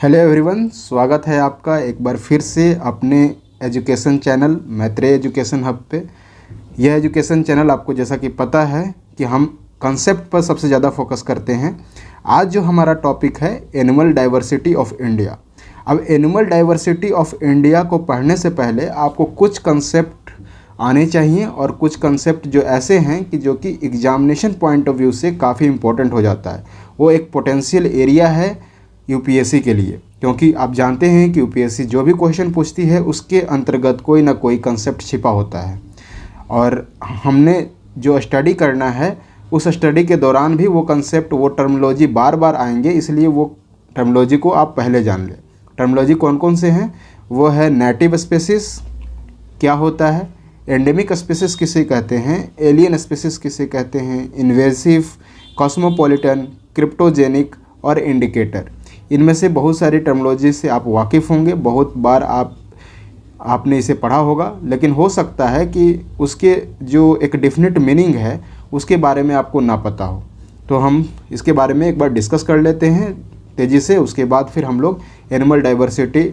Hello everyone, स्वागत है आपका एक बार फिर से अपने education channel Maitreya education hub पे। यह एजुकेशन चैनल आपको जैसा कि पता है कि हम कंसेप्ट पर सबसे ज़्यादा फोकस करते हैं। आज जो हमारा टॉपिक है एनिमल डाइवर्सिटी ऑफ इंडिया। अब एनिमल डाइवर्सिटी ऑफ इंडिया को पढ़ने से पहले आपको कुछ कंसेप्ट आने चाहिए और कुछ कंसेप्ट जो ऐसे हैं कि जो कि एग्जामिनेशन पॉइंट ऑफ व्यू से काफ़ी इम्पोर्टेंट हो जाता है। वो एक पोटेंशियल एरिया है यूपीएससी के लिए, क्योंकि आप जानते हैं कि यूपीएससी जो भी क्वेश्चन पूछती है उसके अंतर्गत कोई ना कोई कंसेप्ट छिपा होता है और हमने जो स्टडी करना है उस स्टडी के दौरान भी वो कंसेप्ट, वो टर्मिनोलॉजी बार बार आएंगे, इसलिए वो टर्मिनोलॉजी को आप पहले जान लें। टर्मिनोलॉजी कौन कौन से हैं? वो है नेटिव स्पीसीज क्या होता है, एंडेमिक स्पीसीज किसे कहते हैं, एलियन स्पीसीज किसे कहते हैं, इन्वेसिव, कॉस्मोपॉलिटन, क्रिप्टोजेनिक और इंडिकेटर। इनमें से बहुत सारी टर्मिनोलॉजी से आप वाकिफ़ होंगे, बहुत बार आपने इसे पढ़ा होगा, लेकिन हो सकता है कि उसके जो एक डेफिनेट मीनिंग है उसके बारे में आपको ना पता हो। तो हम इसके बारे में एक बार डिस्कस कर लेते हैं तेज़ी से। उसके बाद फिर हम लोग एनिमल डाइवर्सिटी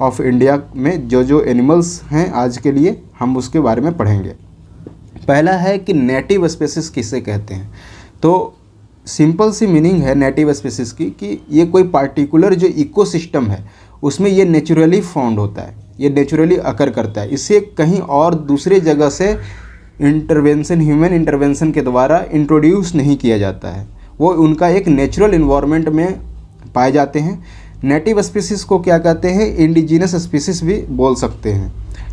ऑफ इंडिया में जो जो एनिमल्स हैं आज के लिए हम उसके बारे में पढ़ेंगे। पहला है कि नेटिव स्पीसीज किसे कहते हैं। तो सिंपल सी मीनिंग है नेटिव स्पीसीज की कि ये कोई पार्टिकुलर जो इकोसिस्टम है उसमें ये नेचुरली फाउंड होता है, ये नेचुरली अकर करता है, इसे कहीं और दूसरे जगह से इंटरवेंशन, ह्यूमन इंटरवेंशन के द्वारा इंट्रोड्यूस नहीं किया जाता है। वो उनका एक नेचुरल इन्वायरमेंट में पाए जाते हैं। नेटिव स्पीसीज को क्या कहते हैं? इंडिजिनस स्पीसीज भी बोल सकते हैं।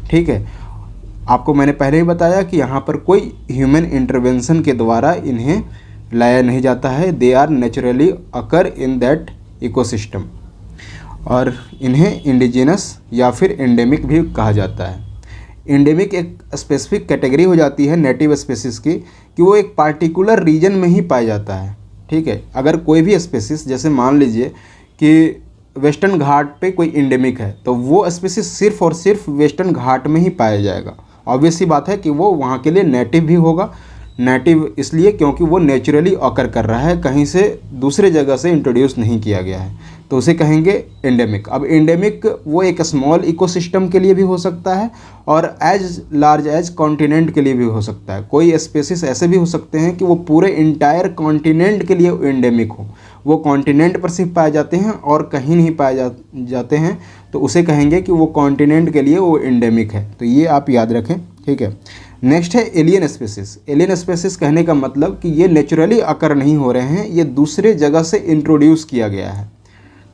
ठीक है, आपको मैंने पहले ही बताया कि यहाँ पर कोई ह्यूमन इंटरवेंशन के द्वारा इन्हें लाया नहीं जाता है। They are naturally occur in that ecosystem और इन्हें इंडिजिनस या फिर एंडेमिक भी कहा जाता है। एंडेमिक एक स्पेसिफिक कैटेगरी हो जाती है नेटिव स्पीसीज की कि वो एक पार्टिकुलर रीजन में ही पाया जाता है। ठीक है, अगर कोई भी स्पीसीज, जैसे मान लीजिए कि वेस्टर्न घाट पे कोई एंडेमिक है तो वो स्पीसीज सिर्फ और सिर्फ वेस्टर्न घाट में ही पाया जाएगा। ऑब्वियस सी बात है कि वो वहाँ के लिए नेटिव भी होगा। नेटिव इसलिए क्योंकि वो नेचुरली ऑकर कर रहा है, कहीं से दूसरे जगह से इंट्रोड्यूस नहीं किया गया है, तो उसे कहेंगे एंडेमिक। अब एंडेमिक वो एक स्मॉल इकोसिस्टम के लिए भी हो सकता है और एज लार्ज एज कॉन्टिनेंट के लिए भी हो सकता है। कोई स्पेसिस ऐसे भी हो सकते हैं कि वो पूरे इंटायर कॉन्टिनेंट के लिए एंडेमिक हो, वो कॉन्टिनेंट पर सिर्फ पाए जाते हैं और कहीं नहीं पाए जाते हैं, तो उसे कहेंगे कि वो कॉन्टिनेंट के लिए वो एंडेमिक है। तो ये आप याद रखें। ठीक है, नेक्स्ट है एलियन स्पीसीज। एलियन स्पीसीज कहने का मतलब कि ये नेचुरली अकर नहीं हो रहे हैं, ये दूसरे जगह से इंट्रोड्यूस किया गया है।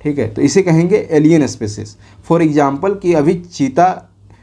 ठीक है, तो इसे कहेंगे एलियन स्पीसीज। फॉर एग्जांपल कि अभी चीता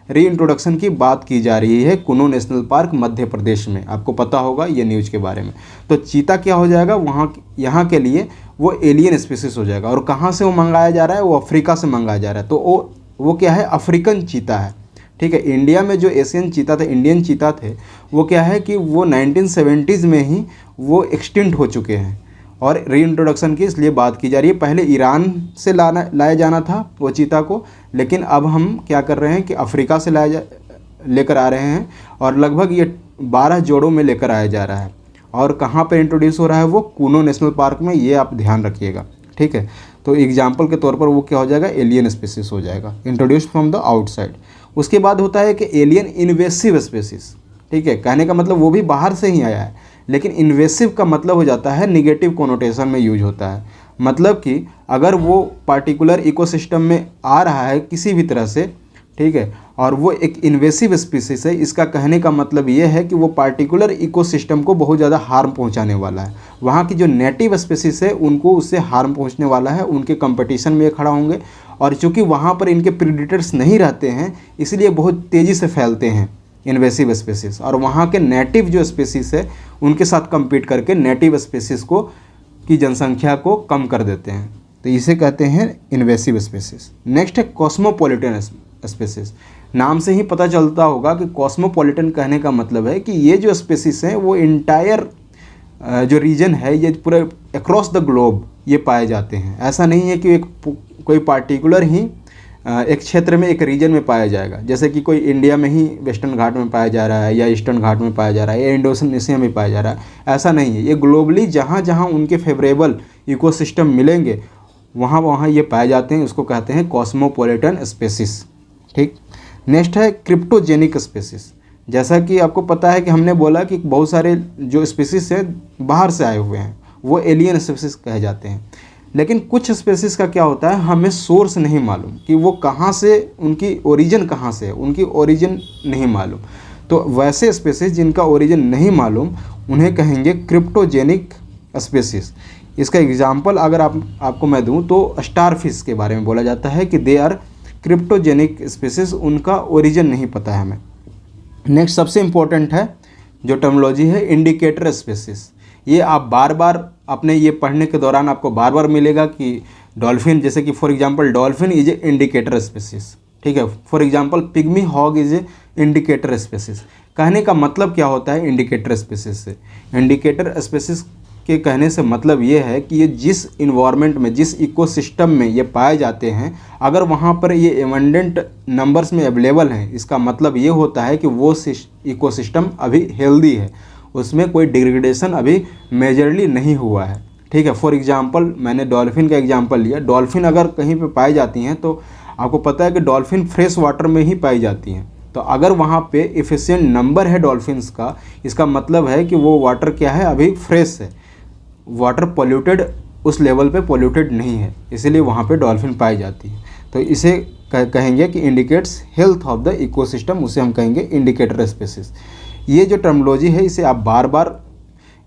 रीइंट्रोडक्शन की बात की जा रही है कुनो नेशनल पार्क मध्य प्रदेश में, आपको पता होगा ये न्यूज़ के बारे में। तो चीता क्या हो जाएगा वहाँ, यहाँ के लिए वो एलियन स्पीसीज हो जाएगा। और कहाँ से वो मंगाया जा रहा है? वो अफ्रीका से मंगाया जा रहा है। तो वो क्या है? अफ्रीकन चीता है। ठीक है, इंडिया में जो एशियन चीता थे, इंडियन चीता थे, वो क्या है कि वो 1970s में ही वो एक्सटिंक्ट हो चुके हैं और रीइंट्रोडक्शन की इसलिए बात की जा रही है। पहले ईरान से लाया जाना था वो चीता को, लेकिन अब हम क्या कर रहे हैं कि अफ्रीका से लेकर आ रहे हैं और लगभग ये 12 जोड़ों में लेकर आया जा रहा है। और कहाँ पर इंट्रोड्यूस हो रहा है? वो कुनो नेशनल पार्क में, ये आप ध्यान रखिएगा। ठीक है, तो एग्जाम्पल के तौर पर वो क्या हो जाएगा? एलियन स्पीसीज हो जाएगा, इंट्रोड्यूस फ्रॉम द आउटसाइड। उसके बाद होता है कि एलियन इन्वेसिव स्पीसीज। ठीक है, कहने का मतलब वो भी बाहर से ही आया है, लेकिन इन्वेसिव का मतलब हो जाता है निगेटिव कोनोटेशन में यूज होता है। मतलब कि अगर वो पार्टिकुलर इकोसिस्टम में आ रहा है किसी भी तरह से, ठीक है, और वो एक इन्वेसिव स्पीसीज है, इसका कहने का मतलब ये है कि वो पार्टिकुलर इकोसिस्टम को बहुत ज़्यादा हार्म पहुंचाने वाला है। वहाँ की जो नेटिव स्पीसीज है उनको उससे हार्म पहुंचने वाला है, उनके कंपटीशन में ये खड़ा होंगे। और चूँकि वहाँ पर इनके प्रीडेटर्स नहीं रहते हैं इसलिए बहुत तेज़ी से फैलते हैं इन्वेसिव स्पीसीज, और वहाँ के नेटिव जो स्पीसीज है उनके साथ कम्पीट करके नेटिव स्पीसीज को की जनसंख्या को कम कर देते हैं। तो इसे कहते हैं इन्वेसिव स्पीसीज। नेक्स्ट है कॉस्मोपॉलिटन स्पीसीज। नाम से ही पता चलता होगा कि कॉस्मोपॉलिटन कहने का मतलब है कि ये जो स्पीसीज हैं वो इंटायर जो रीजन है ये पूरे अक्रॉस द ग्लोब ये पाए जाते हैं। ऐसा नहीं है कि कोई पार्टिकुलर ही एक क्षेत्र में, एक रीजन में पाया जाएगा, जैसे कि कोई इंडिया में ही वेस्टर्न घाट में पाया जा रहा है या ईस्टर्न घाट में पाया जा रहा है या इंडोनेशिया में पाया जा रहा है। ऐसा नहीं है, ये ग्लोबली जहाँ जहाँ उनके फेवरेबल इकोसिस्टम मिलेंगे वहाँ वहाँ ये पाए जाते हैं, उसको कहते हैं कॉस्मोपॉलिटन स्पेसिस। ठीक, नेक्स्ट है क्रिप्टोजेनिक स्पेसिस। जैसा कि आपको पता है कि हमने बोला कि बहुत सारे जो स्पेसिस हैं बाहर से आए हुए हैं, वो एलियन स्पेसिस कहे जाते हैं। लेकिन कुछ स्पेसिस का क्या होता है, हमें सोर्स नहीं मालूम कि वो कहाँ से, उनकी ओरिजिन कहाँ से है, उनकी ओरिजिन नहीं मालूम। तो वैसे स्पेसिस जिनका ओरिजिन नहीं मालूम उन्हें कहेंगे क्रिप्टोजेनिक स्पेसिस। इसका एग्जाम्पल अगर आपको मैं दूं तो स्टारफिश के बारे में बोला जाता है कि दे आर क्रिप्टोजेनिक स्पेसिस, उनका ओरिजिन नहीं पता है हमें। नेक्स्ट सबसे इम्पोर्टेंट है जो टर्मिनोलॉजी है, इंडिकेटर स्पेसिस। ये आप बार बार अपने ये पढ़ने के दौरान आपको बार बार मिलेगा कि डॉल्फिन, जैसे कि for example dolphin is a indicator species. ठीक है, for example pygmy hog is a indicator species. कहने का मतलब क्या होता है इंडिकेटर स्पेसिस से? इंडिकेटर स्पेसिस के कहने से मतलब ये है कि ये जिस इन्वायरमेंट में, जिस इकोसिस्टम में ये पाए जाते हैं, अगर वहाँ पर ये एबंडेंट नंबर्स में अवेलेबल हैं, इसका मतलब ये होता है कि वो इकोसिस्टम अभी हेल्दी है, उसमें कोई डिग्रेडेशन अभी मेजरली नहीं हुआ है। ठीक है, फॉर एग्जांपल मैंने डॉल्फिन का एग्जांपल लिया। डॉल्फिन अगर कहीं पे पाई जाती हैं तो आपको पता है कि डॉल्फिन फ्रेश वाटर में ही पाई जाती हैं। तो अगर वहाँ पे एफिशिएंट नंबर है डॉल्फिन्स का, इसका मतलब है कि वो वाटर क्या है, अभी फ्रेश है, वाटर पोल्यूटेड उस लेवल पे पोल्यूटेड नहीं है, इसीलिए वहाँ पे डॉल्फिन पाई जाती है। तो इसे कहेंगे कि indicates health of the ecosystem, उसे हम कहेंगे इंडिकेटर स्पेसिस। ये जो टर्मिनोलॉजी है इसे आप बार बार,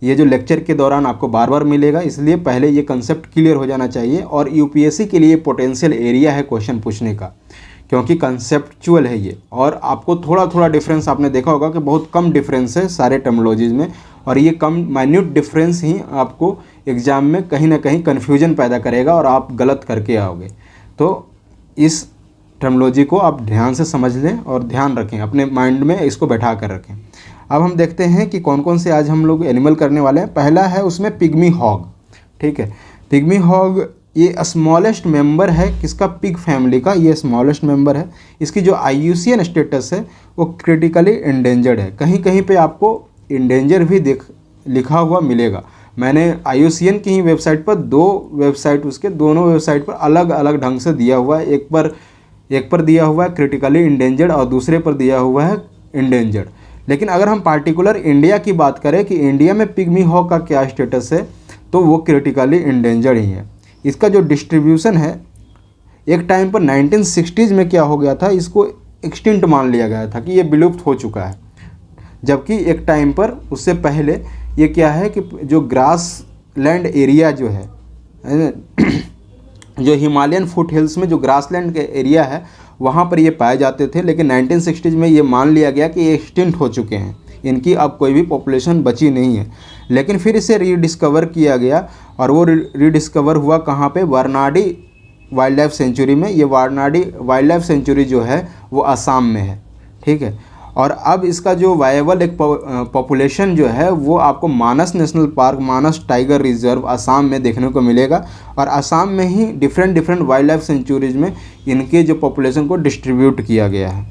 ये जो लेक्चर के दौरान आपको बार बार मिलेगा, इसलिए पहले ये कंसेप्ट क्लियर हो जाना चाहिए। और यूपीएससी के लिए पोटेंशियल एरिया है क्वेश्चन पूछने का, क्योंकि कंसेप्चुअल है ये। और आपको थोड़ा थोड़ा डिफरेंस आपने देखा होगा कि बहुत कम डिफरेंस है सारे टर्मिनोलॉजीज़ में, और ये कम माइन्यूट डिफरेंस ही आपको एग्ज़ाम में कहीं ना कहीं कन्फ्यूजन पैदा करेगा और आप गलत करके आओगे। तो इस टर्मिनोलॉजी को आप ध्यान से समझ लें और ध्यान रखें, अपने माइंड में इसको बैठा कर रखें। अब हम देखते हैं कि कौन कौन से आज हम लोग एनिमल करने वाले हैं। पहला है उसमें पिग्मी हॉग। ठीक है, पिग्मी हॉग ये स्मॉलेस्ट मेंबर है किसका, पिग फैमिली का, ये स्मॉलेस्ट मेंबर है। इसकी जो IUCN स्टेटस है वो क्रिटिकली इंडेंजर्ड है। कहीं कहीं पे आपको इंडेंजर भी लिखा हुआ मिलेगा। मैंने IUCN की ही वेबसाइट पर दो वेबसाइट, उसके दोनों वेबसाइट पर अलग अलग ढंग से दिया हुआ है। एक पर दिया हुआ है क्रिटिकली इंडेंजर्ड और दूसरे पर दिया हुआ है इंडेंजर्ड। लेकिन अगर हम पार्टिकुलर इंडिया की बात करें कि इंडिया में पिग्मी हॉग का क्या स्टेटस है, तो वो क्रिटिकली इंडेंजर्ड ही है। इसका जो डिस्ट्रीब्यूशन है, एक टाइम पर 1960s में क्या हो गया था, इसको एक्सटिंक्ट मान लिया गया था कि ये विलुप्त हो चुका है। जबकि एक टाइम पर उससे पहले ये क्या है कि जो ग्रास लैंड एरिया जो है जो हिमालयन फुट हिल्स में जो ग्रास लैंड के एरिया है वहाँ पर ये पाए जाते थे। लेकिन 1960s में ये मान लिया गया कि ये एक्सटिंक्ट हो चुके हैं, इनकी अब कोई भी पॉपुलेशन बची नहीं है। लेकिन फिर इसे रीडिस्कवर किया गया, और वो रीडिस्कवर हुआ कहाँ पे, वारनाडी वाइल्ड लाइफ सेंचुरी में। ये वारनाडी वाइल्ड लाइफ सेंचुरी जो है वो असम में है। ठीक है, और अब इसका जो वायबल एक पॉपुलेशन जो है वो आपको मानस नेशनल पार्क, मानस टाइगर रिजर्व असम में देखने को मिलेगा। और असम में ही डिफरेंट वाइल्ड लाइफ सेंचुरीज में इनके जो पॉपुलेशन को डिस्ट्रीब्यूट किया गया है।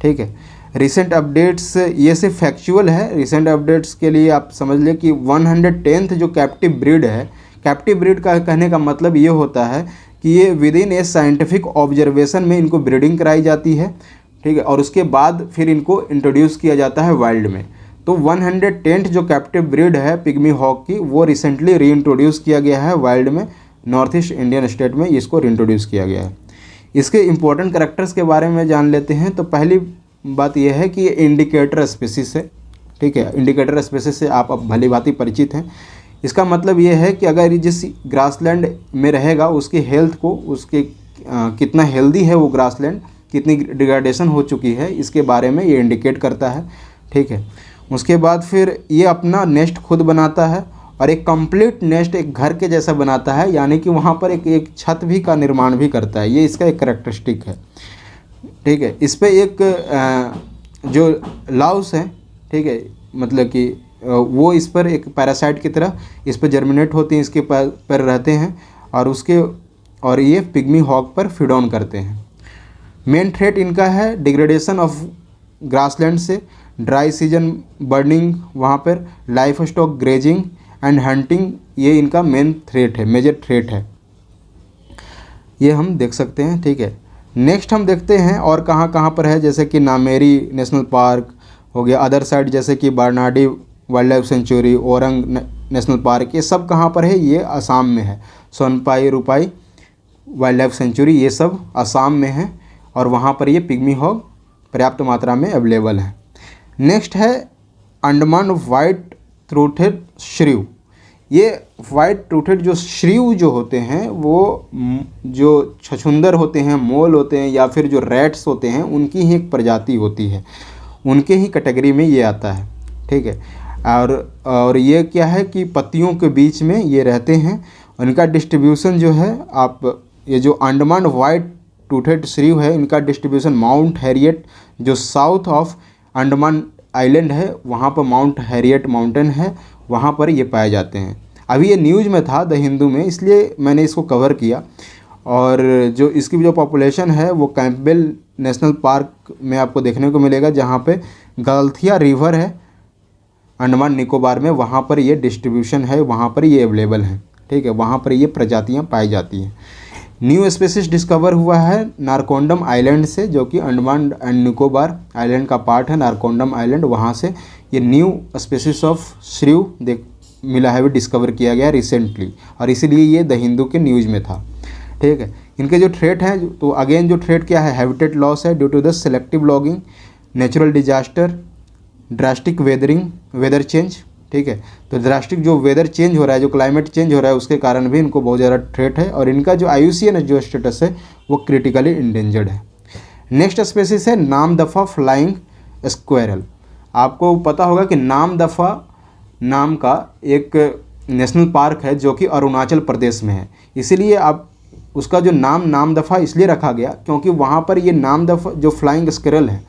ठीक है, रिसेंट अपडेट्स, ये सिर्फ फैक्चुअल है। रिसेंट अपडेट्स के लिए आप समझ लें कि 110th जो कैप्टिव ब्रीड है, कैप्टिव ब्रीड का कहने का मतलब ये होता है कि ये with in A scientific observation में इनको ब्रीडिंग कराई जाती है। ठीक है, और उसके बाद फिर इनको इंट्रोड्यूस किया जाता है वाइल्ड में। तो 110th जो कैप्टिव ब्रीड है पिग्मी हॉग की, वो रिसेंटली री इंट्रोड्यूस किया गया है वाइल्ड में, नॉर्थ ईस्ट इंडियन स्टेट में इसको री इंट्रोड्यूस किया गया है। इसके इंपॉर्टेंट कैरेक्टर्स के बारे में जान लेते हैं। तो पहली बात यह है कि ये इंडिकेटर स्पीसीज है। ठीक है, इंडिकेटर स्पीसीज से आप अब भली भांति परिचित हैं। इसका मतलब ये है कि अगर जिस ग्रासलैंड में रहेगा उसकी हेल्थ को, उसके कितना हेल्दी है वो ग्रासलैंड, कितनी डिग्रेडेशन हो चुकी है, इसके बारे में ये इंडिकेट करता है। ठीक है, उसके बाद फिर ये अपना नेस्ट खुद बनाता है और एक कंप्लीट नेस्ट एक घर के जैसा बनाता है, यानी कि वहाँ पर एक छत भी का निर्माण भी करता है। ये इसका एक करैक्टरिस्टिक है। ठीक है, इस पर एक जो लाउस है, ठीक है, मतलब कि वो इस पर एक पैरासाइट की तरह इस पर जर्मिनेट होती हैं, इसके पर रहते हैं और ये पिग्मी हॉग पर फीड ऑन करते हैं। मेन थ्रेट इनका है डिग्रेडेशन ऑफ ग्रासलैंड से, ड्राई सीजन बर्निंग, वहाँ पर life stock grazing and hunting, ये इनका मेन थ्रेट है, मेजर थ्रेट है। ये हम देख सकते हैं, ठीक है। नेक्स्ट हम देखते हैं और कहाँ कहाँ पर है, जैसे कि नामेरी नेशनल पार्क हो गया, अदर साइड जैसे कि Barnadi wild life sanctuary, Orang national park, ये सब कहाँ पर है, ये असम में है। सोनपाई रूपाई वाइल्ड लाइफ सेंचुरी ये सब असम में है और वहाँ पर ये पिग्मी हॉग पर्याप्त मात्रा में अवेलेबल है। नेक्स्ट है अंडमान वाइट थ्रोटेड श्रीव। ये वाइट थ्रोटेड जो श्रीव जो होते हैं वो जो छछूंदर होते हैं, मोल होते हैं या फिर जो रैट्स होते हैं उनकी ही एक प्रजाति होती है, उनके ही कैटेगरी में ये आता है, ठीक है। और ये क्या है कि पत्तियों के बीच में ये रहते हैं। इनका डिस्ट्रीब्यूशन जो है, आप ये जो अंडमान वाइट टूथेड श्रीव है, इनका डिस्ट्रीब्यूशन माउंट हैरियट जो साउथ ऑफ अंडमान आइलैंड है वहाँ पर माउंट हैरियट माउंटेन है, वहाँ पर ये पाए जाते हैं। अभी ये न्यूज़ में था द हिंदू में, इसलिए मैंने इसको कवर किया। और जो इसकी जो पॉपुलेशन है वो कैंपबेल नेशनल पार्क में आपको देखने को मिलेगा, जहाँ पे गलथिया रिवर है अंडमान निकोबार में, वहाँ पर ये डिस्ट्रीब्यूशन है, वहाँ पर ये अवेलेबल है, ठीक है। वहाँ पर ये प्रजातियाँ पाई जाती हैं। न्यू स्पीसीज डिस्कवर हुआ है नारकोंडम आइलैंड से, जो कि अंडमान एंड निकोबार आइलैंड का पार्ट है, नारकोंडम आइलैंड, वहाँ से ये न्यू स्पीसीज ऑफ श्रीव मिला है, भी डिस्कवर किया गया रिसेंटली, और इसीलिए ये द हिंदू के न्यूज़ में था, ठीक है। इनके जो थ्रेट हैं, तो अगेन जो थ्रेट क्या है, हैबिटेट लॉस है due to the selective logging, natural disaster, drastic weather change, ठीक है। तो ड्रास्टिक जो वेदर चेंज हो रहा है, जो क्लाइमेट चेंज हो रहा है, उसके कारण भी इनको बहुत ज़्यादा थ्रेट है। और इनका जो IUCN जो स्टेटस है वो क्रिटिकली इंडेंजर्ड है। नेक्स्ट स्पेसिस है नामदफा फ्लाइंग स्क्वेरल। आपको पता होगा कि नामदफा नाम का एक नेशनल पार्क है जो कि अरुणाचल प्रदेश में है, इसीलिए आप उसका जो नामदफा इसलिए रखा गया क्योंकि वहाँ पर ये नामदफा जो फ्लाइंग स्क्वेरल है,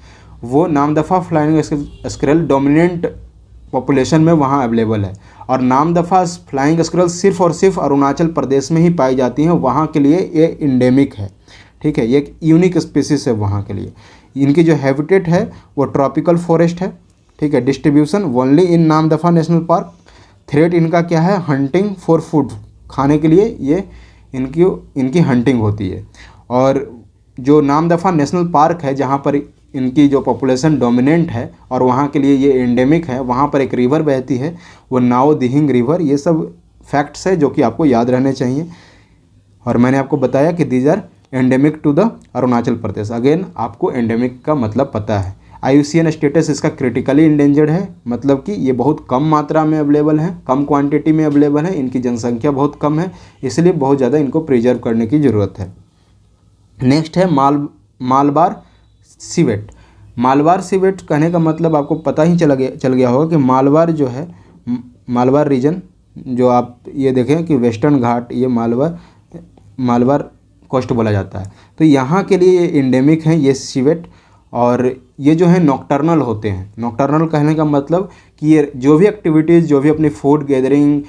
वो Namdapha flying squirrel dominant population में वहाँ अवेलेबल है। और नामदफा फ्लाइंग स्क्वेरल सिर्फ और सिर्फ अरुणाचल प्रदेश में ही पाई जाती हैं, वहाँ के लिए ये इंडेमिक है, ठीक है। ये एक यूनिक स्पीसीज है वहाँ के लिए। इनकी जो हैबिटेट है वो ट्रॉपिकल फॉरेस्ट है, ठीक है। Distribution only in Namdapha national park. Threat इनका क्या है, हंटिंग फॉर फूड, खाने के लिए ये इनकी हंटिंग होती है। और जो नामदफा नेशनल पार्क है जहाँ पर इनकी जो पॉपुलेशन डोमिनेंट है और वहाँ के लिए ये एंडेमिक है, वहाँ पर एक रिवर बहती है, वो नाओ दिहिंग रिवर। ये सब फैक्ट्स है जो कि आपको याद रहने चाहिए। और मैंने आपको बताया कि these are endemic to the Arunachal Pradesh. Again आपको एंडेमिक का मतलब पता है। IUCN स्टेटस इसका क्रिटिकली इंडेंजर्ड है, मतलब कि ये बहुत कम मात्रा में अवेलेबल है, कम क्वांटिटी में अवेलेबल है, इनकी जनसंख्या बहुत कम है, इसलिए बहुत ज़्यादा इनको प्रिजर्व करने की ज़रूरत है। नेक्स्ट है मालबार सिवेट। मालबार सिवेट कहने का मतलब आपको पता ही चल गया होगा कि मालबार जो है, मालबार रीजन जो आप ये देखें कि वेस्टर्न घाट, ये मालबार कोस्ट बोला जाता है। तो यहाँ के लिए ये इंडेमिक हैं ये सिवेट। और ये जो है नॉक्टर्नल होते हैं। नॉक्टर्नल कहने का मतलब कि ये जो भी एक्टिविटीज़, जो भी अपनी फूड गैदरिंग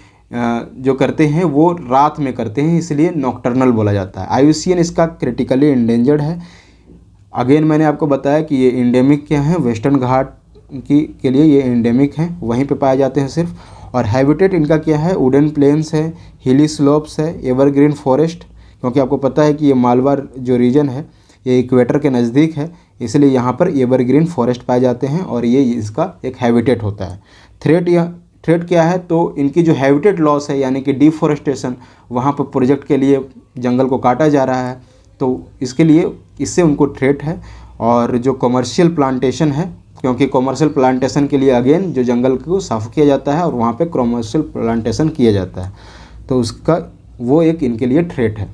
जो करते हैं वो रात में करते हैं, इसलिए नॉक्टर्नल बोला जाता है। IUCN इसका क्रिटिकली इंडेंजर्ड है। अगेन मैंने आपको बताया कि ये इंडेमिक क्या है, वेस्टर्न घाट के लिए ये इंडेमिक हैं, वहीं पे पाए जाते हैं सिर्फ। और हैबिटेट इनका क्या है, वुडन प्लेन्स है, हिली स्लोप्स है, एवरग्रीन फॉरेस्ट, क्योंकि आपको पता है कि ये मालबार जो रीजन है ये इक्वेटर के नज़दीक है, इसलिए यहाँ पर एवरग्रीन फॉरेस्ट पाए जाते हैं और ये इसका एक हैबिटेट होता है। थ्रेट क्या है, तो इनकी जो हैबिटेट लॉस है, यानी कि डिफॉरेस्टेशन, वहाँ पर प्रोजेक्ट के लिए जंगल को काटा जा रहा है, तो इसके लिए इससे उनको थ्रेट है। और जो कमर्शियल प्लांटेशन है, क्योंकि कमर्शियल प्लांटेशन के लिए अगेन जो जंगल को साफ़ किया जाता है और वहाँ पे कमर्शियल प्लांटेशन किया जाता है, तो उसका वो एक इनके लिए थ्रेट है।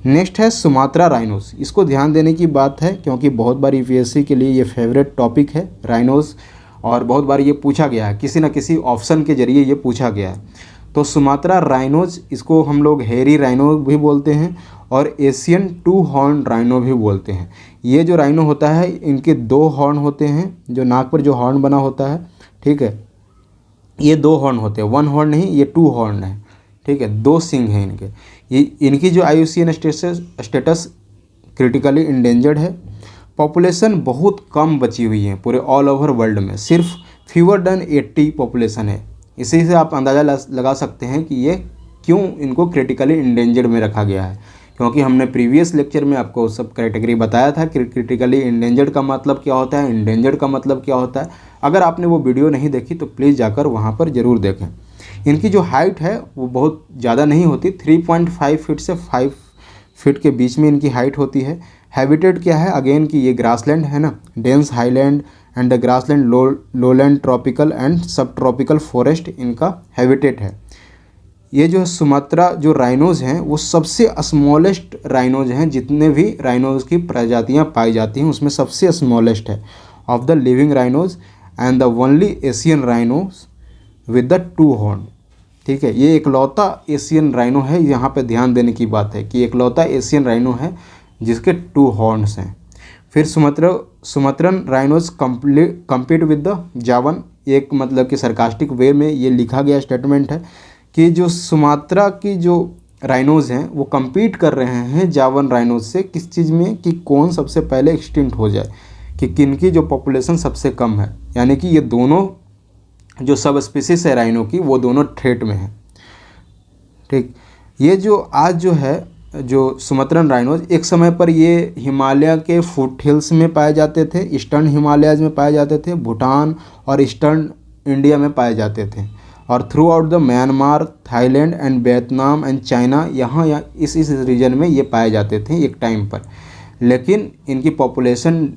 नेक्स्ट है सुमात्रा राइनोस। इसको ध्यान देने की बात है क्योंकि बहुत बार UPSC के लिए ये फेवरेट टॉपिक है राइनोस, और बहुत बार ये पूछा गया है, किसी न किसी ऑप्शन के जरिए ये पूछा गया है। तो सुमात्रा राइनोज, इसको हम लोग हेरी राइनो भी बोलते हैं और एशियन 2 हॉर्न राइनो भी बोलते हैं। ये जो राइनो होता है इनके 2 हॉर्न होते हैं, जो नाक पर जो हॉर्न बना होता है, ठीक है, ये 2 हॉर्न होते हैं, 1 हॉर्न नहीं, ये 2 हॉर्न है, ठीक है, 2 सींग हैं इनके। ये इनकी जो IUCN स्टेटस क्रिटिकली इंडेंजर्ड है। पॉपुलेशन बहुत कम बची हुई है पूरे ऑल ओवर वर्ल्ड में, सिर्फ फीवर देन 80 पॉपुलेशन है। इसी से आप अंदाज़ा लगा सकते हैं कि ये क्यों इनको क्रिटिकली इंडेंजर्ड में रखा गया है, क्योंकि हमने प्रीवियस लेक्चर में आपको सब कैटेगरी बताया था कि क्रिटिकली इंडेंजर्ड का मतलब क्या होता है, इंडेंजर्ड का मतलब क्या होता है। अगर आपने वो वीडियो नहीं देखी तो प्लीज़ जाकर वहाँ पर ज़रूर देखें। इनकी जो हाइट है वो बहुत ज़्यादा नहीं होती, 3.5 फीट से 5 फीट के बीच में इनकी हाइट होती है। हैबिटेट क्या है, अगेन कि ये ग्रासलैंड है ना, dense highland and grassland, lowland, tropical and सब ट्रॉपिकल फॉरेस्ट इनका हैबिटेट है। ये जो सुमात्रा जो राइनोज हैं वो सबसे स्मॉलेस्ट राइनोज हैं, जितने भी राइनोज की प्रजातियां पाई जाती हैं उसमें सबसे स्मॉलेस्ट है of the living rhinos and the only Asian rhinos with the 2 horn. ठीक है, ये इकलौता एशियन राइनो है। यहाँ पे ध्यान देने की बात है कि इकलौता एशियन राइनो है जिसके 2 हॉर्न्स हैं। फिर सुमत्रन राइनोज कम्पीट विद द जावन। एक मतलब कि सरकास्टिक वे में ये लिखा गया स्टेटमेंट है कि जो सुमात्रा की जो राइनोज हैं वो कम्पीट कर रहे हैं जावन राइनोज से, किस चीज़ में, कि कौन सबसे पहले एक्सटिंक्ट हो जाए, कि किनकी जो पॉपुलेशन सबसे कम है। यानी कि ये दोनों जो सब स्पीसीज है राइनो की वो दोनों थ्रेट में है। ठीक, ये जो आज जो है जो सुमत्रन राइनोज, एक समय पर ये हिमालय के फुट हिल्स में पाए जाते थे, ईस्टर्न हिमालयाज में पाए जाते थे, भूटान और ईस्टर्न इंडिया में पाए जाते थे, और through out the Myanmar, Thailand and Vietnam and China, यहाँ इस रीजन में ये पाए जाते थे एक टाइम पर। लेकिन इनकी पॉपुलेशन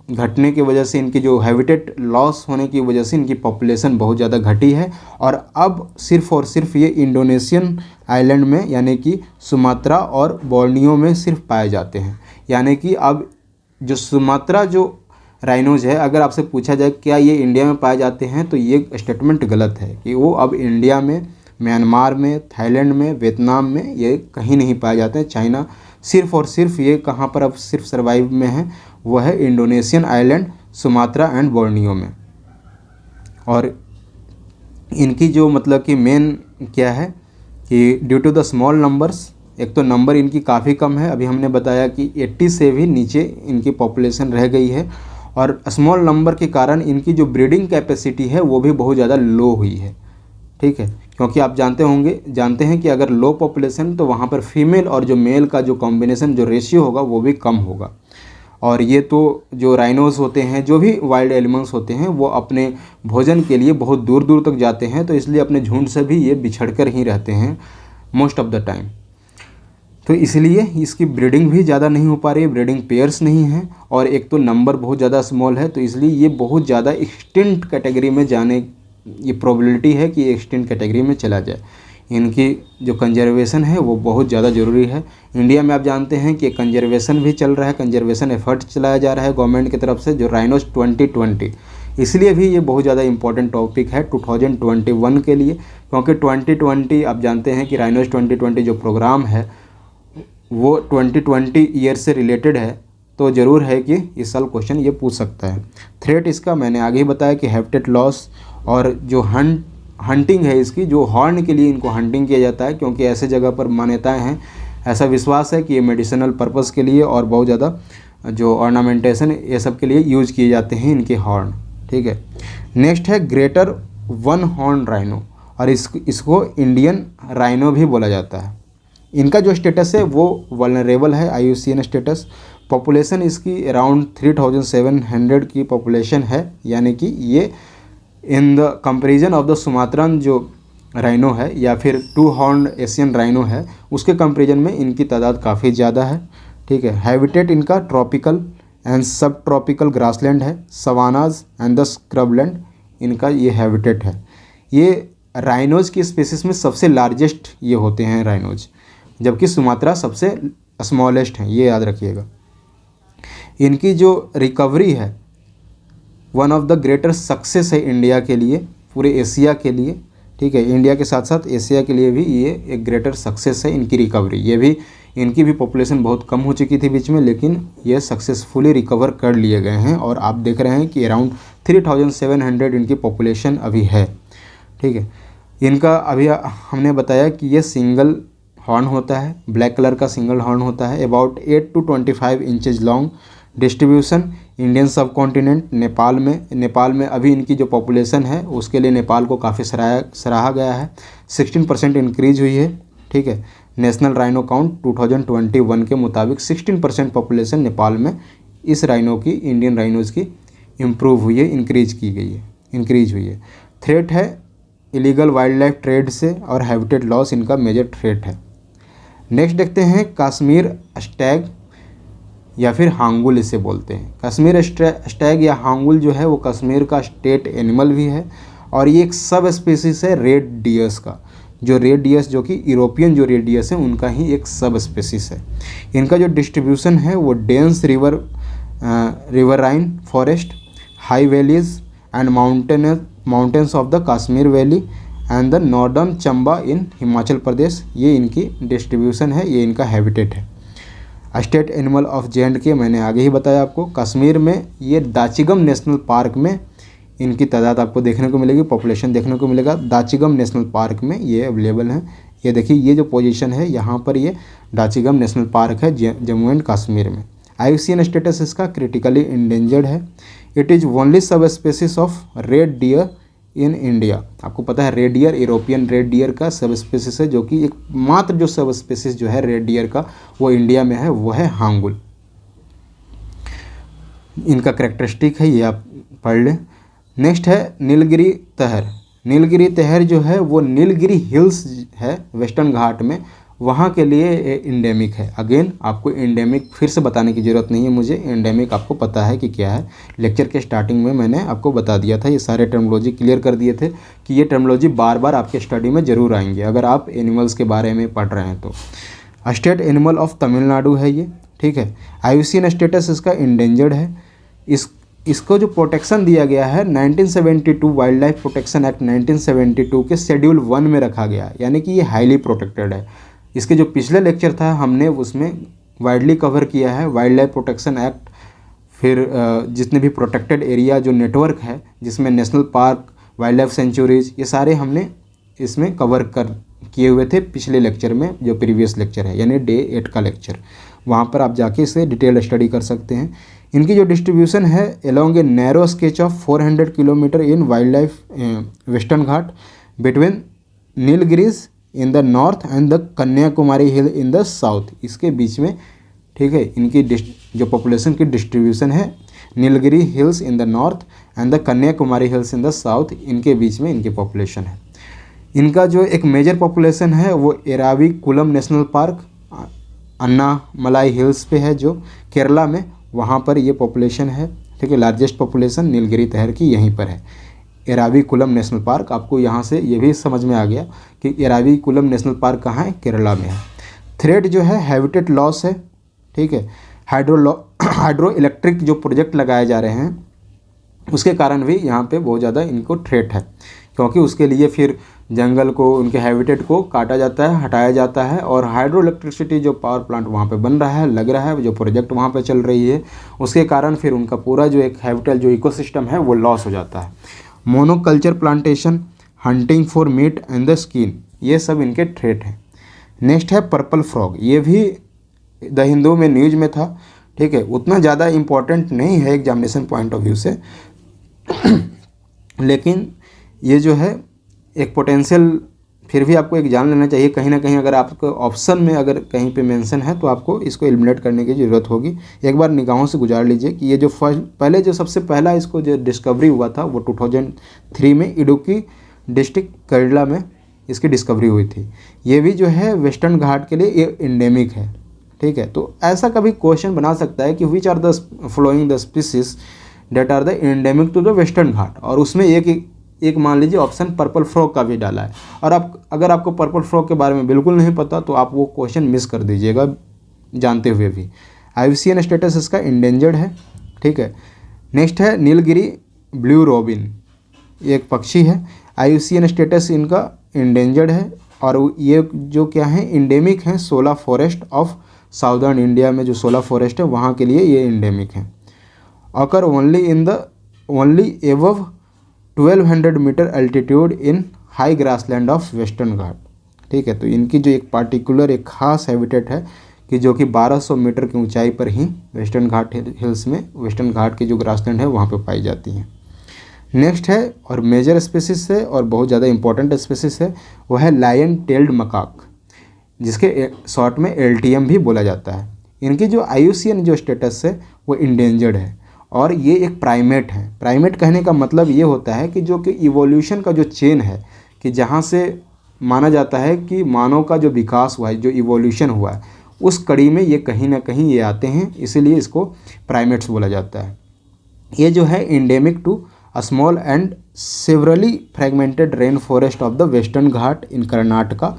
घटने की वजह से, इनकी जो हैबिटेट लॉस होने की वजह से इनकी पॉपुलेशन बहुत ज़्यादा घटी है, और अब सिर्फ़ और सिर्फ ये इंडोनेशियन आइलैंड में यानी कि सुमात्रा और बोर्नियो में सिर्फ पाए जाते हैं। यानी कि अब जो सुमात्रा जो राइनोज है, अगर आपसे पूछा जाए क्या ये इंडिया में पाए जाते हैं, तो ये स्टेटमेंट गलत है कि वो अब इंडिया में, म्यांमार में, थाईलैंड में, वियतनाम में ये कहीं नहीं पाए जाते हैं। चाइना सिर्फ और सिर्फ ये कहाँ पर अब सिर्फ सर्वाइव में है, वो है Indonesian island, Sumatra and Borneo में। और इनकी जो मतलब कि मेन क्या है कि due to the small numbers, एक तो नंबर इनकी काफ़ी कम है, अभी हमने बताया कि 80 से भी नीचे इनकी पॉपुलेशन रह गई है, और स्मॉल नंबर के कारण इनकी जो ब्रीडिंग कैपेसिटी है वो भी बहुत ज़्यादा लो हुई है। ठीक है, क्योंकि आप जानते हैं कि अगर लो पॉपुलेशन तो वहाँ पर फीमेल और जो मेल का जो कॉम्बिनेशन, जो रेशियो होगा वो भी कम होगा। और ये तो जो राइनोज होते हैं, जो भी वाइल्ड एनिमल्स होते हैं, वो अपने भोजन के लिए बहुत दूर दूर तक जाते हैं, तो इसलिए अपने झुंड से भी ये बिछड़ कर ही रहते हैं मोस्ट ऑफ द टाइम। तो इसलिए इसकी ब्रीडिंग भी ज़्यादा नहीं हो पा रही है, ब्रीडिंग पेयर्स नहीं है, और एक तो नंबर बहुत ज़्यादा स्मॉल है, तो इसलिए ये बहुत ज़्यादा एक्सटिंक्ट कैटेगरी में जाने ये प्रोबेबिलिटी है कि एक्सटिंक्ट कैटेगरी में चला जाए। इनकी जो कंजर्वेशन है वो बहुत ज़्यादा ज़रूरी है। इंडिया में आप जानते हैं कि कंजर्वेशन भी चल रहा है, कंजर्वेशन एफर्ट चलाया जा रहा है गवर्नमेंट की तरफ से, जो राइनोज 2020, इसलिए भी ये बहुत ज़्यादा इंपॉर्टेंट टॉपिक है 2021 के लिए, क्योंकि 2020 आप जानते हैं कि राइनोज 2020 जो प्रोग्राम है वो 2020 ईयर से रिलेटेड है, तो ज़रूर है कि इस साल क्वेश्चन ये पूछ सकता है। थ्रेट इसका मैंने आगे ही बताया कि हैबिटेट लॉस, और जो हंटिंग है इसकी, जो हॉर्न के लिए इनको हंटिंग किया जाता है, क्योंकि ऐसे जगह पर मान्यताएं हैं, ऐसा विश्वास है कि ये मेडिसिनल पर्पस के लिए और बहुत ज़्यादा जो ऑर्नामेंटेशन ये सब के लिए यूज किए जाते हैं इनके हॉर्न। ठीक है, नेक्स्ट है ग्रेटर वन हॉर्न राइनो, और इसको इंडियन राइनो भी बोला जाता है। इनका जो स्टेटस है वो वल्नरेबल है, IUCN स्टेटस। पॉपुलेशन इसकी अराउंड 3700 की पॉपुलेशन है, यानी कि ये in the comparison of the Sumatran जो राइनो है या फिर 2 हॉर्न एशियन राइनो है, उसके कंपेरिजन में इनकी तादाद काफ़ी ज़्यादा है। ठीक है, हैबिटेट इनका ट्रॉपिकल एंड सब ट्रॉपिकल ग्रासलैंड है, सवानाज एंड द स्क्रबलैंड इनका ये हैबिटेट है। ये राइनोज की स्पीसीज में सबसे लार्जेस्ट ये होते हैं राइनोज, जबकि सुमात्रा सबसे स्मॉलेस्ट है, ये याद रखिएगा। इनकी जो रिकवरी है one of the greater success है इंडिया के लिए, पूरे एशिया के लिए। ठीक है, इंडिया के साथ साथ एशिया के लिए भी ये एक ग्रेटर सक्सेस है इनकी रिकवरी। ये भी, इनकी भी पॉपुलेशन बहुत कम हो चुकी थी बीच में, लेकिन ये सक्सेसफुली रिकवर कर लिए गए हैं, और आप देख रहे हैं कि अराउंड 3700 इनकी पॉपुलेशन अभी है। ठीक है, इनका अभी हमने बताया कि ये सिंगल हॉर्न होता है, ब्लैक कलर का सिंगल हॉर्न होता है, about 8 to 25 inches long. Distribution Indian सब कॉन्टिनेंट, नेपाल में अभी इनकी जो पॉपुलेशन है उसके लिए नेपाल को काफ़ी सराहा गया है, 16% इंक्रीज हुई है। ठीक है। नेशनल राइनो काउंट 2021 के मुताबिक 16% पॉपुलेशन नेपाल में इस राइनो की, इंडियन राइनोज़ की इम्प्रूव हुई है, इंक्रीज हुई है। थ्रेट है इलीगल वाइल्ड लाइफ ट्रेड से और हैबिटेट लॉस इनका मेजर थ्रेट है। नेक्स्ट देखते हैं कश्मीर स्टैग या फिर हांगुल इसे बोलते हैं। कश्मीर स्टैग या हांगुल जो है वो कश्मीर का स्टेट एनिमल भी है और ये एक सब स्पीसीज है रेड डियर्स का। जो रेड डियर्स जो कि यूरोपियन जो रेड डियर्स हैं उनका ही एक सब स्पीसीज है। इनका जो डिस्ट्रीब्यूशन है वो dense riverine forest, high valleys and mountains of the Kashmir valley and the northern Chamba in Himachal Pradesh, ये इनकी डिस्ट्रीब्यूशन है, ये इनका हैबिटेट है। स्टेट एनिमल ऑफ J&K मैंने आगे ही बताया आपको। कश्मीर में ये दाचिगम नेशनल पार्क में इनकी तादाद आपको देखने को मिलेगी, पॉपुलेशन देखने को मिलेगा। दाचिगम नेशनल पार्क में ये अवेलेबल हैं। ये देखिए ये जो पोजीशन है यहाँ पर ये दाचिगम नेशनल पार्क है जम्मू एंड कश्मीर में। IUCN स्टेटस इसका क्रिटिकली इंडेंजर्ड है। It is only sub species of red deer in India. आपको पता है red deer European red deer का सब स्पेसिस है, जो कि एक मात्र जो सब स्पेसिस जो है रेड डियर का वो इंडिया में है, वो है हांगुल। इनका कैरेक्टरिस्टिक है, ये आप पढ़ लें। नेक्स्ट है नीलगिरी तहर। नीलगिरी तहर जो है वो नीलगिरी हिल्स है वेस्टर्न घाट में, वहाँ के लिए एंडेमिक है। अगेन आपको एंडेमिक फिर से बताने की ज़रूरत नहीं है मुझे, एंडेमिक आपको पता है कि क्या है। लेक्चर के स्टार्टिंग में मैंने आपको बता दिया था, ये सारे टर्मोलॉजी क्लियर कर दिए थे कि ये टर्मोलॉजी बार बार आपके स्टडी में ज़रूर आएंगे अगर आप एनिमल्स के बारे में पढ़ रहे हैं तो। स्टेट एनिमल ऑफ तमिलनाडु है ये, ठीक है। IUCN स्टेटस इसका इंडेंजर्ड है। इसको जो प्रोटेक्शन दिया गया है 1972 वाइल्ड लाइफ प्रोटेक्शन एक्ट 1972 के शेड्यूल 1 में रखा गया, यानी कि ये हाईली प्रोटेक्टेड है। इसके जो पिछले लेक्चर था हमने उसमें वाइडली कवर किया है वाइल्ड लाइफ प्रोटेक्शन एक्ट, फिर जितने भी प्रोटेक्टेड एरिया जो नेटवर्क है जिसमें national park, wild life sanctuaries, ये सारे हमने इसमें कवर किए हुए थे पिछले लेक्चर में, जो प्रीवियस लेक्चर है यानी डे 8 का लेक्चर। वहाँ पर आप जाके इसे डिटेल स्टडी कर सकते हैं। इनकी जो डिस्ट्रीब्यूशन है along a narrow sketch of 400 kilometre in wild life western Ghat between Nilgiris in the north and the Kanyakumari hill in the south, इसके बीच में, ठीक है। इनकी जो पॉपुलेशन की डिस्ट्रीब्यूशन है Nilgiri hills in the north and the Kanyakumari hills in the south, इनके बीच में इनकी पॉपुलेशन है। इनका जो एक मेजर पॉपुलेशन है वो Eravikulam national park Annamalai hills पे है जो केरला में, वहाँ पर ये पॉपुलेशन है, ठीक है। लार्जेस्ट पॉपुलेशन नीलगिरी तहर की यहीं पर है। एराविकुलम नेशनल पार्क, आपको यहाँ से ये भी समझ में आ गया कि एराविकुलम नेशनल पार्क कहाँ है, केरला में है। थ्रेट जो है हैबिटेट लॉस है, ठीक है। हाइड्रो इलेक्ट्रिक जो प्रोजेक्ट लगाए जा रहे हैं उसके कारण भी यहाँ पे बहुत ज़्यादा इनको थ्रेट है, क्योंकि उसके लिए फिर जंगल को, उनके हैबिटेट को काटा जाता है, हटाया जाता है और हाइड्रो इलेक्ट्रिसिटी जो पावर प्लांट वहाँ पे बन रहा है, लग रहा है, जो प्रोजेक्ट वहाँ पे चल रही है, उसके कारण फिर उनका पूरा जो एक हैबिटेट जो इकोसिस्टम है वो लॉस हो जाता है। Monoculture plantation, hunting for meet and the skin, ये सब इनके थ्रेट हैं। नेक्स्ट है पर्पल फ्रॉग, ये भी द हिंदू में न्यूज़ में था, ठीक है। उतना ज़्यादा इम्पोर्टेंट नहीं है एग्जामिनेशन पॉइंट ऑफ व्यू से लेकिन ये जो है एक पोटेंशियल फिर भी आपको एक जान लेना चाहिए। कहीं ना कहीं अगर आपको ऑप्शन में अगर कहीं पे मेंशन है तो आपको इसको एलिमिनेट करने की ज़रूरत होगी। एक बार निगाहों से गुजार लीजिए कि ये जो पहले जो सबसे पहला इसको जो डिस्कवरी हुआ था वो 2003 में इडुक्की डिस्ट्रिक्ट केरला में इसकी डिस्कवरी हुई थी। ये भी जो है वेस्टर्न घाट के लिए ये एंडेमिक है, ठीक है। तो ऐसा कभी क्वेश्चन बना सकता है कि which are the following the species that are the endemic to the western Ghat, और उसमें एक मान लीजिए ऑप्शन पर्पल फ्रॉग का भी डाला है। और अगर आपको पर्पल फ्रॉग के बारे में बिल्कुल नहीं पता तो आप वो क्वेश्चन मिस कर दीजिएगा जानते हुए भी। IUCN स्टेटस इसका इंडेंजर्ड है, ठीक है। नेक्स्ट है नीलगिरी ब्लू रोबिन, एक पक्षी है। IUCN स्टेटस इनका इंडेंजर्ड है और ये जो क्या है इंडेमिक है सोला फॉरेस्ट ऑफ साउदर्न इंडिया में, जो सोला फॉरेस्ट है वहाँ के लिए ये इंडेमिक है। Occur only above 1200 metre altitude in high grassland of western Ghat, ठीक है। तो इनकी जो एक पार्टिकुलर एक खास हैबिटेट है कि जो कि 1200 मीटर की ऊंचाई पर ही वेस्टर्न घाट हिल्स में, वेस्टर्न घाट की जो ग्रासलैंड है वहाँ पे पाई जाती हैं। नेक्स्ट है और मेजर स्पीसीज है और बहुत ज़्यादा इंपॉर्टेंट स्पीसीज है, वो है लायन टेल्ड मकाक। जिसके शॉर्ट में LTM भी बोला जाता है। इनकी जो IUCN जो स्टेटस है वो इंडेंजर्ड है और ये एक प्राइमेट है। प्राइमेट कहने का मतलब ये होता है कि जो कि इवोल्यूशन का जो चेन है, कि जहाँ से माना जाता है कि मानव का जो विकास हुआ है, जो इवोल्यूशन हुआ है, उस कड़ी में ये कहीं ना कहीं ये आते हैं, इसीलिए इसको प्राइमेट्स बोला जाता है। ये जो है endemic to a small and severally fragmented rain forest of the western घाट इन कर्नाटका,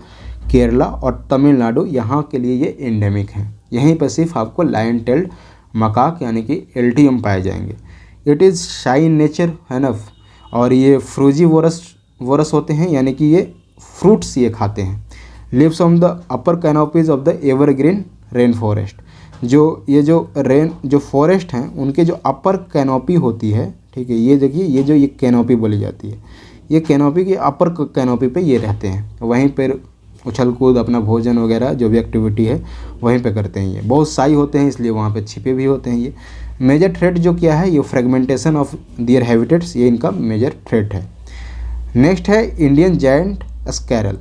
केरला और तमिलनाडु, यहाँ के लिए ये इंडेमिक हैं। यहीं पर सिर्फ आपको लायन टेल्ड मकाक यानी कि LTM पाए जाएंगे। इट इज़ शाई इन नेचर है ना, और ये फ्रूजीवोरस होते हैं, यानी कि ये फ्रूट्स ये खाते हैं। Lives on the upper canopies of the evergreen rain forest, जो फॉरेस्ट हैं उनके जो अपर कैनोपी होती है, ठीक है, ये देखिए ये कैनोपी बोली जाती है, ये कैनोपी की अपर कैनोपी पे ये रहते हैं, वहीं पर उछल कूद अपना भोजन वगैरह जो भी एक्टिविटी है वहीं पे करते हैं। ये बहुत साई होते हैं, इसलिए वहाँ पे छिपे भी होते हैं। ये मेजर थ्रेट जो क्या है, ये फ्रेगमेंटेशन ऑफ दियर हैबिटेट्स, ये इनका मेजर थ्रेट है। नेक्स्ट है इंडियन जायंट स्क्वैरल।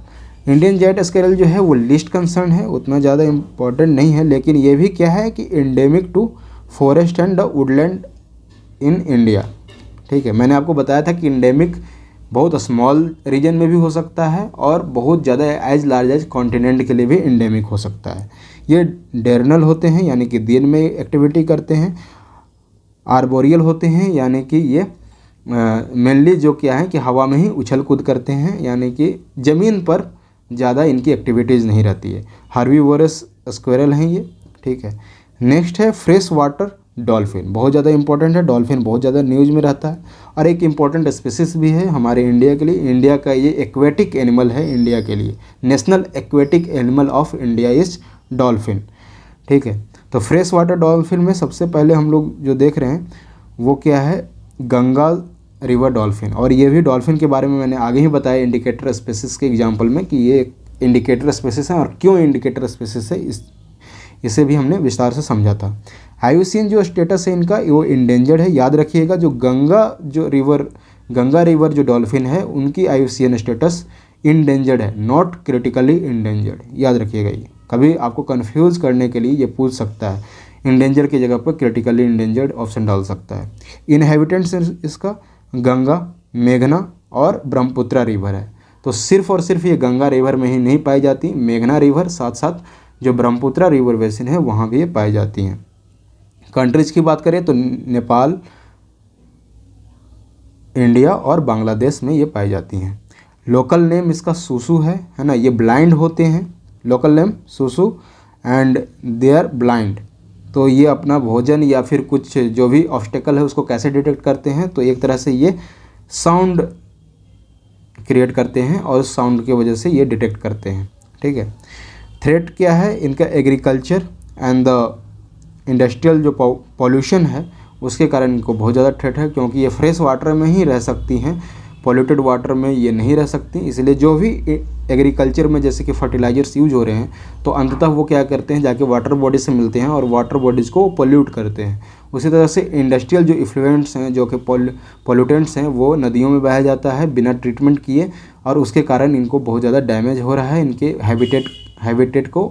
इंडियन जायंट स्क्वैरल जो है वो लिस्ट कंसर्न है, उतना ज़्यादा इम्पोर्टेंट नहीं है, लेकिन ये भी क्या है कि endemic to forest and the woodland in India. ठीक है, मैंने आपको बताया था कि एंडेमिक बहुत स्मॉल रीजन में भी हो सकता है और बहुत ज़्यादा एज लार्ज एज कॉन्टिनेंट के लिए भी एंडेमिक हो सकता है। ये डेर्नल होते हैं, यानी कि दिन में एक्टिविटी करते हैं। आर्बोरियल होते हैं, यानी कि ये मेनली जो क्या है कि हवा में ही उछल कूद करते हैं, यानी कि ज़मीन पर ज़्यादा इनकी एक्टिविटीज़ नहीं रहती है। हार्बीवोरस स्क्वेरल हैं ये। ठीक है, नेक्स्ट है फ्रेश वाटर डॉल्फिन, बहुत ज़्यादा इंपॉर्टेंट है। डॉल्फिन बहुत ज़्यादा न्यूज़ में रहता है और एक इम्पॉर्टेंट स्पीसीज भी है हमारे इंडिया के लिए। इंडिया का ये एक्वेटिक एनिमल है, इंडिया के लिए national aquatic animal of India is dolphin. ठीक है, तो फ्रेश वाटर डॉल्फिन में सबसे पहले हम लोग जो देख रहे हैं वो क्या है, गंगा रिवर डॉल्फिन। और ये भी डॉल्फिन के बारे में मैंने आगे ही बताया इंडिकेटर स्पीसीज के एग्जाम्पल में कि ये इंडिकेटर स्पीसीज है और क्यों इंडिकेटर स्पीसीज है, इसे भी हमने विस्तार से समझा था। IUCN जो स्टेटस है इनका वो इंडेंजर्ड है। याद रखिएगा, जो गंगा रिवर जो डॉल्फिन है उनकी IUCN स्टेटस इंडेंजर्ड है, नॉट क्रिटिकली इंडेंजर्ड। याद रखिएगा, ये कभी आपको कंफ्यूज करने के लिए ये पूछ सकता है, इंडेंजर की जगह पर क्रिटिकली इंडेंजर्ड ऑप्शन डाल सकता है। इनहेबिटेंट्स इसका गंगा, मेघना और ब्रह्मपुत्रा रिवर है। तो सिर्फ और सिर्फ ये गंगा रिवर में ही नहीं पाई जाती, मेघना रिवर साथ साथ जो ब्रह्मपुत्रा रिवर बेसिन है वहाँ भी ये पाई जाती हैं। कंट्रीज़ की बात करें तो नेपाल, इंडिया और बांग्लादेश में ये पाई जाती हैं। लोकल नेम इसका सुसु है ना। ये ब्लाइंड होते हैं, लोकल नेम सुसु एंड दे आर ब्लाइंड। तो ये अपना भोजन या फिर कुछ जो भी ऑब्स्टेकल है उसको कैसे डिटेक्ट करते हैं, तो एक तरह से ये साउंड क्रिएट करते हैं और उस साउंड की वजह से ये डिटेक्ट करते हैं। ठीक है, थ्रेट क्या है इनका, एग्रीकल्चर एंड द इंडस्ट्रियल जो पॉल्यूशन है उसके कारण इनको बहुत ज़्यादा थ्रेट है, क्योंकि ये फ्रेश वाटर में ही रह सकती हैं, पॉल्यूटेड वाटर में ये नहीं रह सकती। इसलिए जो भी एग्रीकल्चर में जैसे कि फर्टिलाइजर्स यूज हो रहे हैं तो अंततः वो क्या करते हैं, जाके वाटर बॉडी से मिलते हैं और वाटर बॉडीज़ को पोल्यूट करते हैं। उसी तरह से इंडस्ट्रियल जो इफ्लुएंट्स हैं, जो कि पॉल्यूटेंट्स हैं, वो नदियों में बहाया जाता है बिना ट्रीटमेंट किए और उसके कारण इनको बहुत ज़्यादा डैमेज हो रहा है, इनके हैबिटेट को,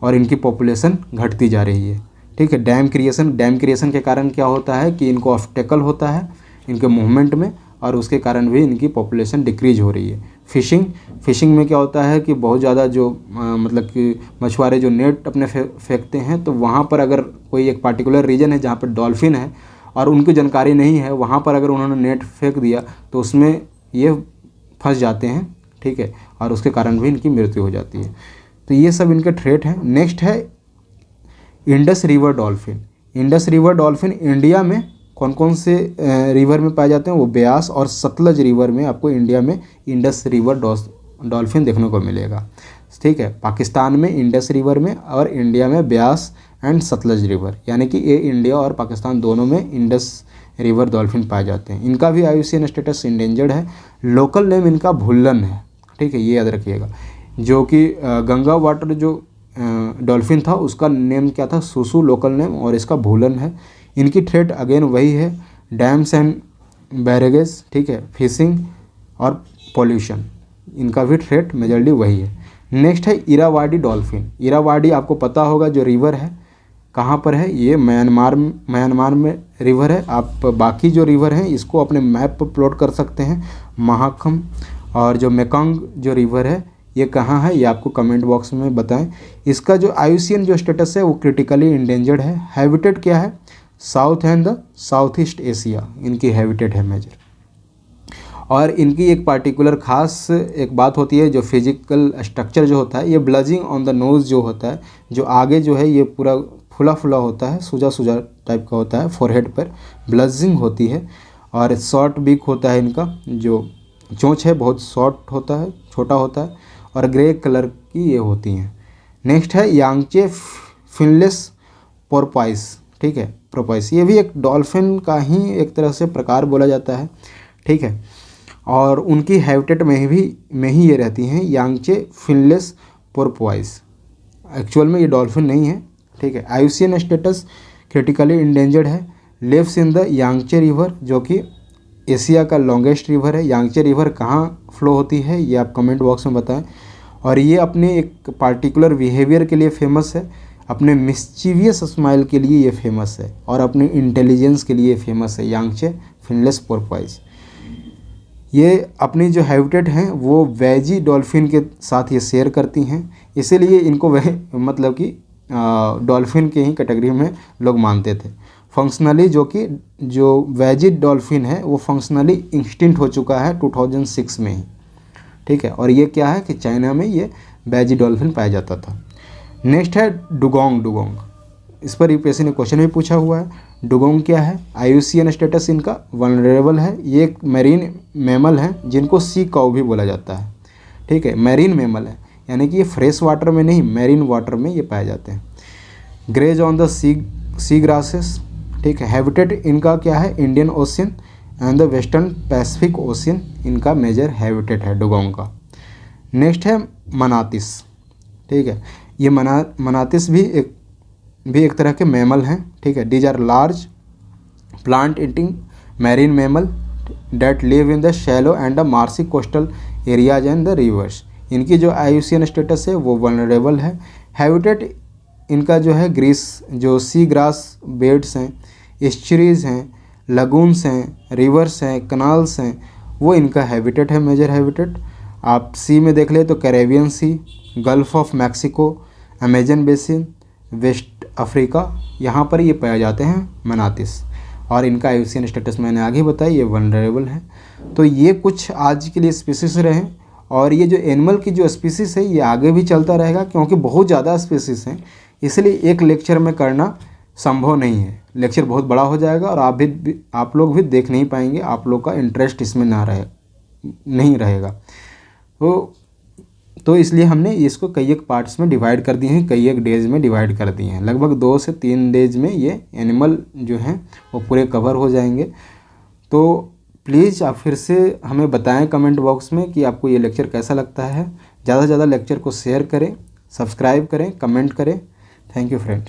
और इनकी पॉपुलेशन घटती जा रही है। ठीक है, डैम क्रिएशन के कारण क्या होता है कि इनको ऑब्स्टेकल होता है इनके मूवमेंट में और उसके कारण भी इनकी पॉपुलेशन डिक्रीज हो रही है। फिशिंग में क्या होता है कि बहुत ज़्यादा जो मतलब कि मछुआरे जो नेट अपने फेंकते हैं, तो वहाँ पर अगर कोई एक पार्टिकुलर रीजन है जहाँ पर डॉल्फिन है और उनकी जानकारी नहीं है, वहाँ पर अगर उन्होंने नेट फेंक दिया तो उसमें ये फंस जाते हैं। ठीक है, और उसके कारण भी इनकी मृत्यु हो जाती है। तो ये सब इनके थ्रेट हैं। नेक्स्ट है Indus river dolphin. Indus river dolphin India में कौन कौन से रिवर में पाए जाते हैं, वो ब्यास और सतलज रिवर में आपको इंडिया में इंडस रिवर डॉल्फिन देखने को मिलेगा। ठीक है, पाकिस्तान में इंडस रिवर में और इंडिया में ब्यास एंड सतलज रिवर, यानी कि ये इंडिया और पाकिस्तान दोनों में इंडस रिवर डॉल्फिन पाए जाते हैं। इनका भी IUCN स्टेटस इंडेंजर्ड है। लोकल नेम इनका भुल्लन है। ठीक है, ये याद रखिएगा। जो कि गंगा वाटर जो डॉल्फिन था उसका नेम क्या था, सुसु लोकल नेम, और इसका भूलन है। इनकी थ्रेट अगेन वही है, डैम्स एंड बैरेजेस। ठीक है, फिशिंग और पॉल्यूशन, इनका भी थ्रेट मेजरली वही है। नेक्स्ट है इरावाडी डॉल्फिन। इरावाडी आपको पता होगा जो रिवर है, कहाँ पर है, ये म्यांमार में रिवर है। आप बाकी जो रिवर हैं इसको अपने मैप पर प्लॉट कर सकते हैं। महाखम और जो मेकंग जो रिवर है ये कहाँ है, ये आपको कमेंट बॉक्स में बताएं। इसका जो IUCN जो स्टेटस है वो क्रिटिकली इंडेंजर्ड है। हैबिटेट क्या है, south and the south east Asia इनकी हैबिटेट है मेजर। और इनकी एक पार्टिकुलर खास एक बात होती है, जो फिजिकल स्ट्रक्चर जो होता है, ये ब्लजिंग ऑन द नोज़ जो होता है, जो आगे जो है ये पूरा फुला फुला होता है, सूजा सूजा टाइप का होता है, फोरहेड पर ब्लजिंग होती है। और शॉर्ट बीक होता है इनका, जो चोंच है बहुत शॉर्ट होता है, छोटा होता है, और ग्रे कलर की ये होती हैं। नेक्स्ट है यांगचे फिनलेस पोर्पोइस, ठीक है, पोर्पोइस, ये भी एक डॉल्फिन का ही एक तरह से प्रकार बोला जाता है, ठीक है। और उनकी हैबिटेट में ही ये रहती हैं, यांगचे फिनलेस पोर्पोइस। एक्चुअल में ये डॉल्फिन नहीं है, ठीक है। IUCN स्टेटस क्रिटिकली इंडेंजर्ड है। लिव्स इन द यांगचे रिवर, जो कि एशिया का लॉन्गेस्ट रिवर है। यांगचे रिवर कहाँ फ्लो होती है ये आप कमेंट बॉक्स में बताएं। और ये अपने एक पार्टिकुलर बिहेवियर के लिए फेमस है, अपने मिस्चीवियस स्माइल के लिए ये फेमस है, और अपने इंटेलिजेंस के लिए फेमस है यांगचे फिनलेस पोर्पोइस। ये अपनी जो हैबिटेट हैं वो वेजी डॉल्फिन के साथ ये शेयर करती हैं, इसीलिए इनको वह मतलब कि डॉल्फिन के ही कैटेगरी में लोग मानते थे। फंक्शनली जो वेजी डॉल्फिन है वो फंक्शनली एक्सटिंक्ट हो चुका है 2006 में ही, ठीक है। और ये क्या है कि चाइना में ये वेजी डॉल्फिन पाया जाता था। नेक्स्ट है डुगोंग। इस पर यूपीएससी ने क्वेश्चन भी पूछा हुआ है। डुगोंग क्या है, IUCN स्टेटस इनका वल्नरेबल है। ये एक मैरीन मैमल है जिनको सी काउ भी बोला जाता है, ठीक है। मैरीन मैमल है, यानी कि ये फ्रेश वाटर में नहीं, मैरीन वाटर में ये पाए जाते हैं। Grazes on the sea grasses, ठीक है। हैबिटेट इनका क्या है, Indian Ocean and the western Pacific Ocean इनका मेजर हैबिटेट है डुगोंग का। नेक्स्ट है मनातिस, ठीक है। ये मनातिस भी एक तरह के मैमल हैं, ठीक है। These are large plant eating marine mammal that live in the shallow and the marshy coastal areas and the rivers. इनकी जो IUCN स्टेटस है वो वल्नरेबल है। हैबिटेट इनका जो है जो सी ग्रास बेड्स हैं, एस्चुरीज हैं, लगून्स हैं, रिवर्स हैं, कनाल्स हैं, वो इनका हैबिटेट है, मेजर हैबिटेट। आप सी में देख ले तो Caribbean sea, gulf of Mexico, Amazon basin, west Africa, यहाँ पर ये पाए जाते हैं मनातिस। और इनका IUCN स्टेटस मैंने आगे बताया, ये वल्नरेबल है। तो ये कुछ आज के लिए स्पीसीज रहे, और ये जो एनिमल की जो स्पीसीज है ये आगे भी चलता रहेगा, क्योंकि बहुत ज़्यादा स्पीसीज हैं, इसलिए एक लेक्चर में करना संभव नहीं है। लेक्चर बहुत बड़ा हो जाएगा और आप लोग भी देख नहीं पाएंगे, आप लोग का इंटरेस्ट इसमें नहीं रहेगा। तो इसलिए हमने इसको कई एक पार्ट्स में डिवाइड कर दिए हैं, कई एक डेज में डिवाइड कर दिए हैं। लगभग 2 से 3 डेज में ये एनिमल जो हैं वो पूरे कवर हो जाएंगे। तो प्लीज़ आप फिर से हमें बताएं कमेंट बॉक्स में कि आपको ये लेक्चर कैसा लगता है। ज़्यादा से ज़्यादा लेक्चर को शेयर करें, सब्सक्राइब करें, कमेंट करें। Thank you friends.